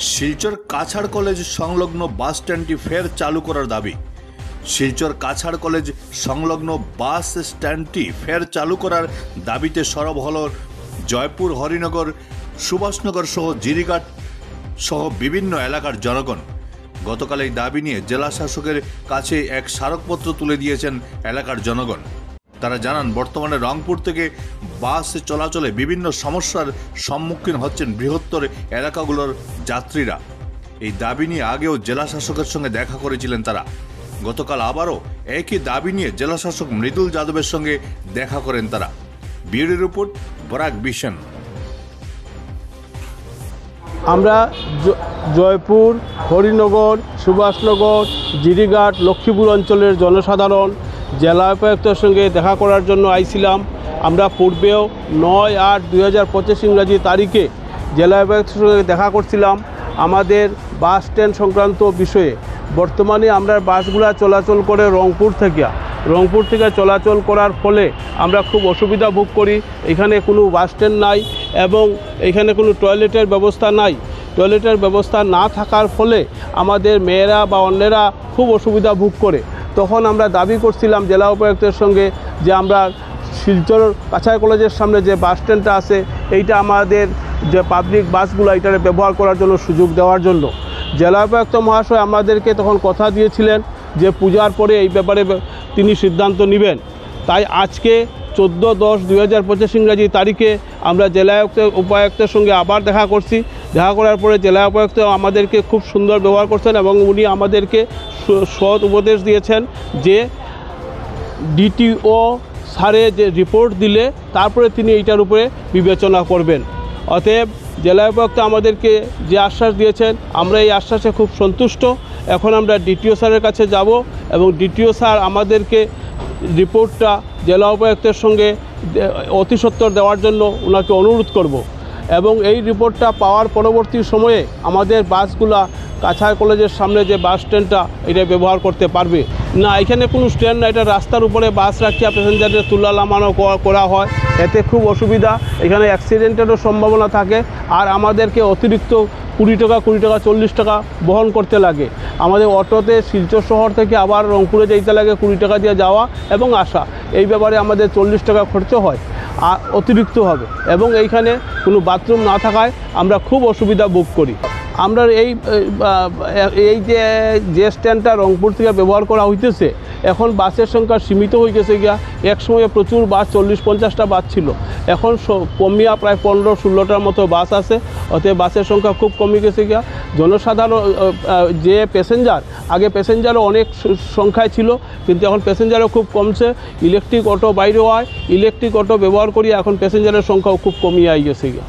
Silchar Cachar college সংলগ্ন বাস স্ট্যান্ডটি ফের চালু করার দাবি। শিলচর কাছাড় কলেজ সংলগ্ন বাস স্ট্যান্ডটি ফের চালু করার দাবিতে সরব হল জয়পুর, হরিনগর, সুভাষনগর সহ জিরিঘাট সহ বিভিন্ন এলাকার জনগণ। গতকাল এই দাবি নিয়ে জেলা শাসকের কাছে এক স্মারকপত্র তুলে দিয়েছেন এলাকার জনগণ। তারা জানান, বর্তমানে রংপুর থেকে বাস চলাচলে বিভিন্ন সমস্যার সম্মুখীন হচ্ছেন বৃহত্তর এলাকাগুলোর যাত্রীরা। এই দাবি নিয়ে আগেও জেলা শাসকের সঙ্গে দেখা করেছিলেন তারা। গতকাল আবারও একই দাবি নিয়ে জেলা শাসক মৃদুল যাদবের সঙ্গে দেখা করেন তারা। Bureau report, Barak vision. আমরা জয়পুর, হরিনগর, সুভাষনগর, জিরিঘাট, লক্ষ্মীপুর অঞ্চলের জনসাধারণ জেলা উপায়ুক্তের সঙ্গে দেখা করার জন্য আইছিলাম। আমরা পূর্বেও 9/8/2025 ইংরাজি তারিখে জেলা উপায়ুক্তের সঙ্গে দেখা করছিলাম আমাদের বাস স্ট্যান্ড সংক্রান্ত বিষয়ে। বর্তমানে আমরা বাসগুলা চলাচল করে রংপুর থেকে চলাচল করার ফলে আমরা খুব অসুবিধা ভোগ করি। এখানে কোনো বাস স্ট্যান্ড নাই এবং এখানে কোনো টয়লেটের ব্যবস্থা নাই। টয়লেটের ব্যবস্থা না থাকার ফলে আমাদের মেয়েরা বা অন্যেরা খুব অসুবিধা ভোগ করে। তখন আমরা দাবি করছিলাম জেলা উপায়ুক্তের সঙ্গে যে আমরা শিলচর কাছাড় কলেজের সামনে যে বাস স্ট্যান্ডটা আছে এইটা আমাদের যে পাবলিক বাসগুলো এটার ব্যবহার করার জন্য সুযোগ দেওয়ার জন্য। জেলা উপায়ুক্ত মহাশয় আমাদেরকে তখন কথা দিয়েছিলেন যে পূজার পরে এই ব্যাপারে তিনি সিদ্ধান্ত নেবেন। তাই আজকে 14/10/2025 ইংরাজি তারিখে আমরা জেলা উপায়ুক্তের সঙ্গে আবার দেখা করছি। দেখা করার পরে জেলা উপায়ুক্ত আমাদেরকে খুব সুন্দর ব্যবহার করছেন এবং উনি আমাদেরকে সৎ উপদেশ দিয়েছেন যে ডিটিও স্যারে যে রিপোর্ট দিলে তারপরে তিনি এইটার উপরে বিবেচনা করবেন। অতএব জেলা উপায়ুক্ত আমাদেরকে যে আশ্বাস দিয়েছেন আমরা এই আশ্বাসে খুব সন্তুষ্ট। এখন আমরা ডিটিও স্যারের কাছে যাব এবং ডিটিও স্যার আমাদেরকে রিপোর্টটা জেলা উপায়ুক্তের সঙ্গে অতি সত্বর দেওয়ার জন্য ওনাকে অনুরোধ করব এবং এই রিপোর্টটা পাওয়ার পরবর্তী সময়ে আমাদের বাসগুলা কাছাড় কলেজের সামনে যে বাস স্ট্যান্ডটা এটা ব্যবহার করতে পারবে না। এখানে কোনো স্ট্যান্ড না, এটা রাস্তার উপরে বাস রাখিয়া প্যাসেঞ্জারদের তুলা নামানো করা হয়। এতে খুব অসুবিধা, এখানে অ্যাক্সিডেন্টেরও সম্ভাবনা থাকে। আর আমাদেরকে অতিরিক্ত 20 টাকা 40 টাকা বহন করতে লাগে। আমাদের অটোতে শিলচর শহর থেকে আবার রংপুরে যেতে লাগে 20 টাকা দিয়ে যাওয়া এবং আসা। এই ব্যাপারে আমাদের 40 টাকা খরচ হয় আর অতিরিক্ত হবে এবং এইখানে কোনো বাথরুম না থাকায় আমরা খুব অসুবিধা ভোগ করি। আমরা এই যে স্ট্যান্ডটা রংপুর থেকে ব্যবহার করা হইতেছে এখন বাসের সংখ্যা সীমিত হয়ে গেছে গিয়া। এক সময়ে প্রচুর বাস 40-50টা বাস ছিল, এখন কমিয়া প্রায় 15-16টার মতো বাস আছে। অতএব বাসের সংখ্যা খুব কমে গেছে গিয়া। জনসাধারণ যে প্যাসেঞ্জার, আগে প্যাসেঞ্জারও অনেক সংখ্যায় ছিল কিন্তু এখন প্যাসেঞ্জারও খুব কমছে। ইলেকট্রিক অটো বাইরে হয়, ইলেকট্রিক অটো ব্যবহার করি এখন প্যাসেঞ্জারের সংখ্যাও খুব কমিয়ে গেছে গিয়া।